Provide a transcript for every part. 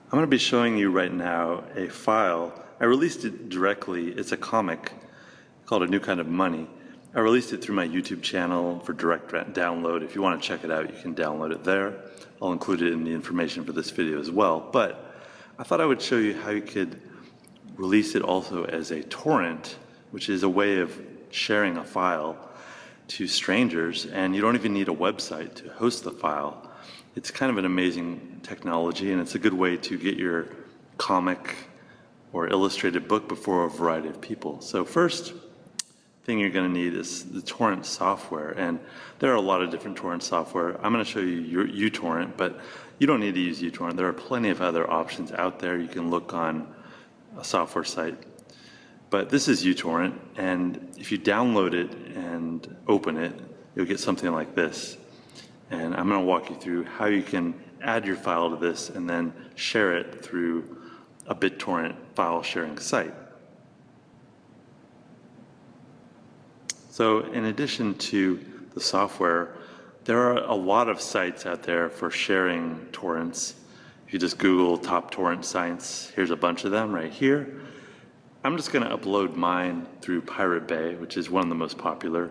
I'm going to be showing you right now a file. I released it directly. It's a comic called A New Kind of Money. I released it through my YouTube channel for direct download. If you want to check it out, you can download it there. I'll include it in the information for this video as well. But I thought I would show you how you could release it also as a torrent, which is a way of sharing a file to strangers, and you don't even need a website to host the file. It's kind of an amazing technology, and it's a good way to get your comic or illustrated book before a variety of people. So first thing you're going to need is the Torrent software, and there are a lot of different torrent software. I'm going to show you uTorrent, but you don't need to use uTorrent. There are plenty of other options out there. You can look on a software site. But this is uTorrent, and if you download it and open it, you'll get something like this. And I'm going to walk you through how you can add your file to this and then share it through a BitTorrent file sharing site. So in addition to the software, there are a lot of sites out there for sharing torrents. If you just Google top torrent sites, here's a bunch of them right here. I'm just going to upload mine through Pirate Bay, which is one of the most popular.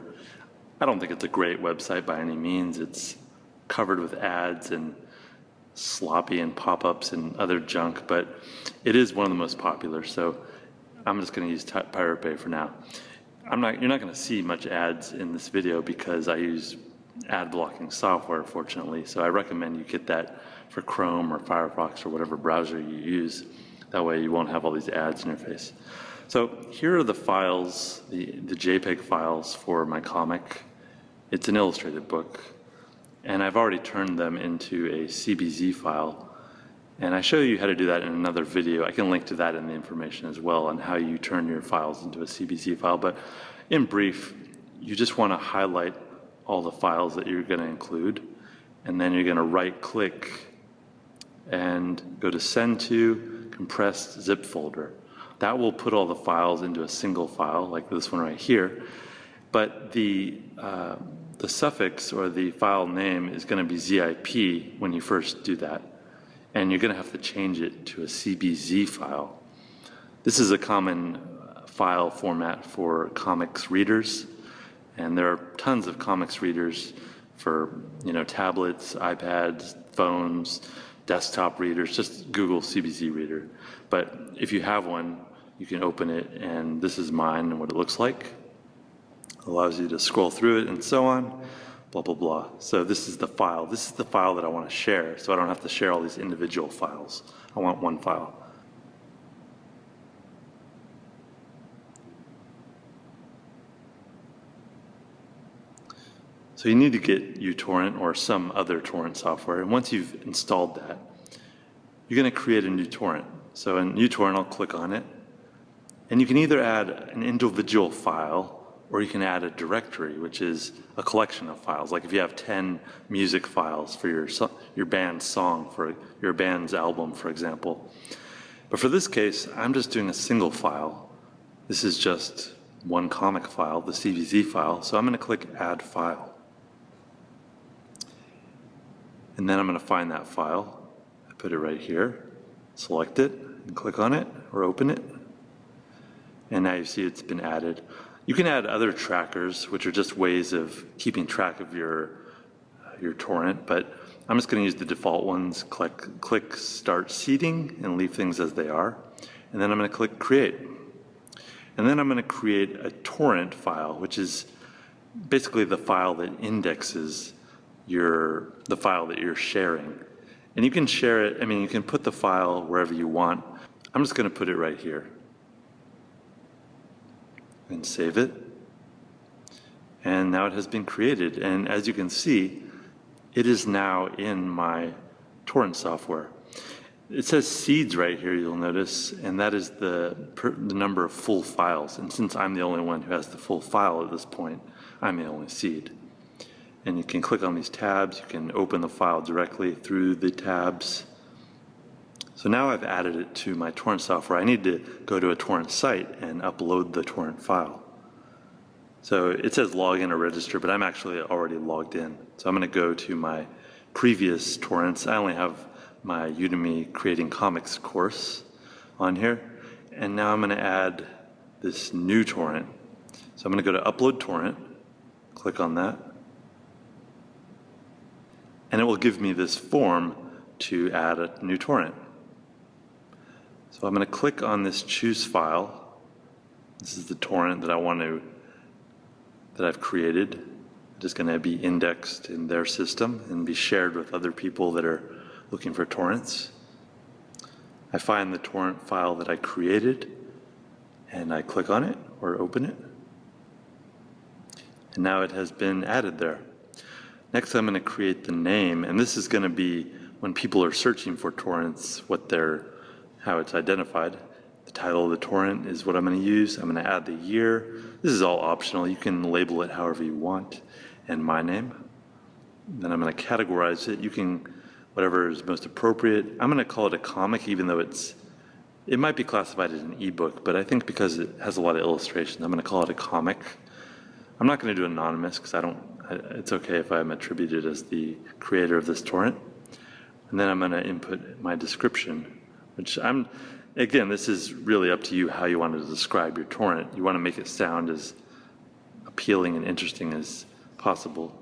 I don't think it's a great website by any means. It's covered with ads and sloppy and pop-ups and other junk, but it is one of the most popular, so I'm just going to use Pirate Bay for now. You're not going to see much ads in this video because I use ad blocking software, fortunately, so I recommend you get that for Chrome or Firefox or whatever browser you use. That way you won't have all these ads in your face. So here are the files, the JPEG files for my comic. It's an illustrated book, and I've already turned them into a CBZ file. And I show you how to do that in another video. I can link to that in the information as well on how you turn your files into a CBZ file. But in brief, you just want to highlight all the files that you're going to include, and then you're going to right-click and go to Send to Compressed Zip Folder. That will put all the files into a single file, like this one right here. But the suffix or the file name is going to be ZIP when you first do that. And you're going to have to change it to a CBZ file. This is a common file format for comics readers. And there are tons of comics readers for tablets, iPads, phones, desktop readers. Just Google CBZ reader. But if you have one, you can open it, and this is mine and what it looks like. It allows you to scroll through it and so on, blah, blah, blah. So this is the file. This is the file that I want to share, so I don't have to share all these individual files. I want one file. So you need to get uTorrent or some other torrent software, and once you've installed that, you're going to create a new torrent. So in uTorrent, I'll click on it, and you can either add an individual file or you can add a directory, which is a collection of files. Like if you have 10 music files for your band's song, for your band's album, for example. But for this case, I'm just doing a single file. This is just one comic file, the CBZ file. So I'm going to click Add File. And then I'm going to find that file. I put it right here, select it, and click on it or open it. And now you see it's been added. You can add other trackers, which are just ways of keeping track of your torrent, but I'm just going to use the default ones. Click Start Seeding and leave things as they are. And then I'm going to click Create. And then I'm going to create a torrent file, which is basically the file that indexes the file that you're sharing. And you can share it, you can put the file wherever you want. I'm just going to put it right here. And save it. And now it has been created. And as you can see, it is now in my torrent software. It says seeds right here, you'll notice, and that is the number of full files. And since I'm the only one who has the full file at this point, I'm the only seed. And you can click on these tabs. You can open the file directly through the tabs. So now I've added it to my torrent software. I need to go to a torrent site and upload the torrent file. So it says log in or register, but I'm actually already logged in. So I'm going to go to my previous torrents. I only have my Udemy Creating Comics course on here. And now I'm going to add this new torrent. So I'm going to go to Upload Torrent, click on that, and it will give me this form to add a new torrent. So I'm going to click on this Choose File. This is the torrent that I've created. It is going to be indexed in their system and be shared with other people that are looking for torrents. I find the torrent file that I created and I click on it or open it. And now it has been added there. Next, I'm going to create the name, and this is going to be when people are searching for torrents, how it's identified. The title of the torrent is what I'm going to use. I'm going to add the year. This is all optional. You can label it however you want, and my name. Then I'm going to categorize it. You can, whatever is most appropriate. I'm going to call it a comic, even though it might be classified as an ebook, but I think because it has a lot of illustrations, I'm going to call it a comic. I'm not going to do anonymous because it's okay if I'm attributed as the creator of this torrent. And then I'm going to input my description, which again, this is really up to you how you want to describe your torrent. You want to make it sound as appealing and interesting as possible.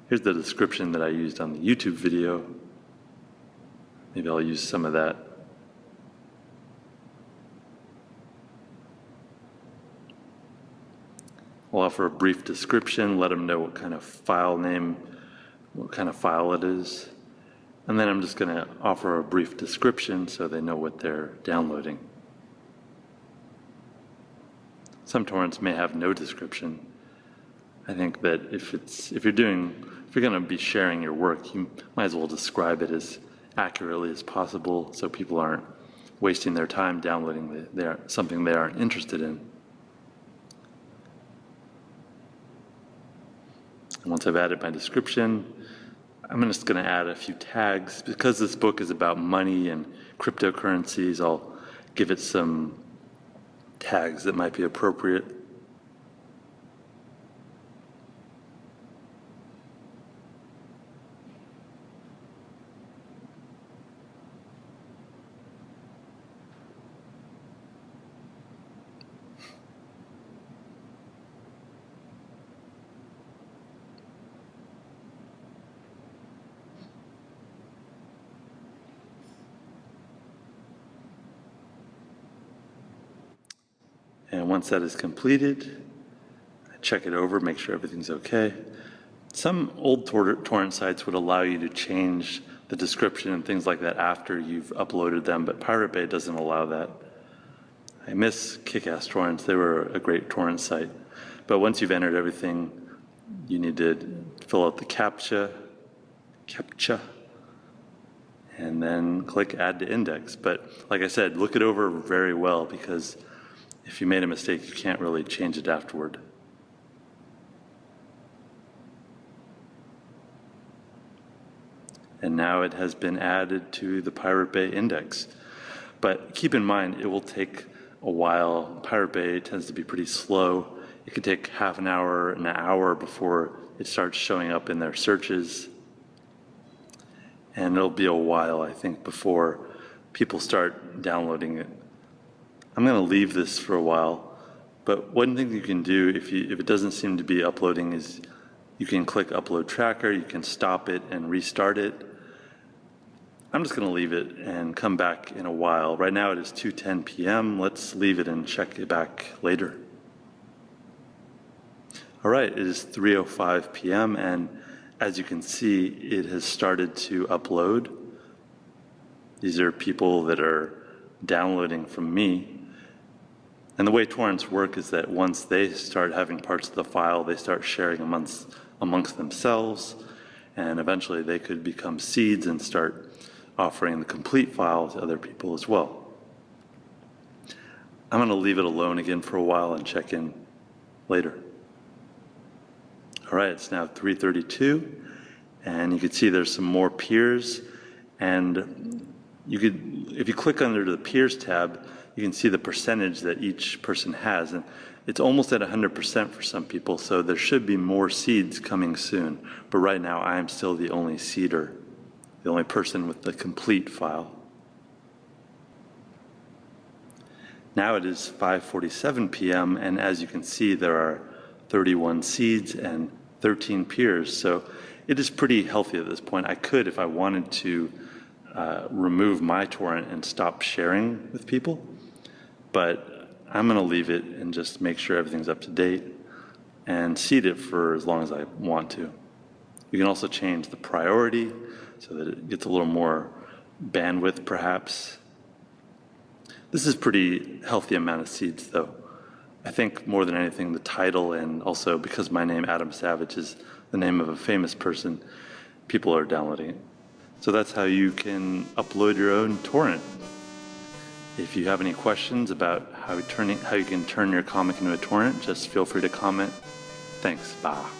Here's the description that I used on the YouTube video. Maybe I'll use some of that. I'll offer a brief description, let them know what kind of file name, what kind of file it is. And then I'm just going to offer a brief description so they know what they're downloading. Some torrents may have no description. I think that if you're going to be sharing your work, you might as well describe it as accurately as possible so people aren't wasting their time downloading something they aren't interested in. And once I've added my description, I'm just going to add a few tags. Because this book is about money and cryptocurrencies, I'll give it some tags that might be appropriate. And once that is completed, I check it over, make sure everything's okay. Some old torrent sites would allow you to change the description and things like that after you've uploaded them, but Pirate Bay doesn't allow that. I miss Kick-Ass Torrents. They were a great torrent site. But once you've entered everything, you need to fill out the CAPTCHA, and then click Add to Index. But like I said, look it over very well, because if you made a mistake, you can't really change it afterward. And now it has been added to the Pirate Bay index. But keep in mind, it will take a while. Pirate Bay tends to be pretty slow. It can take half an hour before it starts showing up in their searches. And it'll be a while, I think, before people start downloading it. I'm going to leave this for a while, but one thing you can do if it doesn't seem to be uploading is you can click Upload Tracker, you can stop it and restart it. I'm just going to leave it and come back in a while. Right now it is 2:10 p.m. Let's leave it and check it back later. All right, it is 3:05 p.m. and as you can see, it has started to upload. These are people that are downloading from me. And the way torrents work is that once they start having parts of the file, they start sharing amongst themselves, and eventually they could become seeds and start offering the complete file to other people as well. I'm going to leave it alone again for a while and check in later. All right, it's now 3:32, and you can see there's some more peers, and if you click under the peers tab, you can see the percentage that each person has, and it's almost at 100% for some people, so there should be more seeds coming soon. But right now, I am still the only seeder. the only person with the complete file. Now it is 5:47 p.m. and as you can see there are 31 seeds and 13 peers, so it is pretty healthy at this point. I could, if I wanted to, remove my torrent and stop sharing with people, but I'm going to leave it and just make sure everything's up to date and seed it for as long as I want to. You can also change the priority so that it gets a little more bandwidth perhaps. This is pretty healthy amount of seeds though. I think more than anything the title, and also because my name Adam Savage is the name of a famous person, people are downloading it. So that's how you can upload your own torrent. If you have any questions about how you can turn your comic into a torrent, just feel free to comment. Thanks, bye.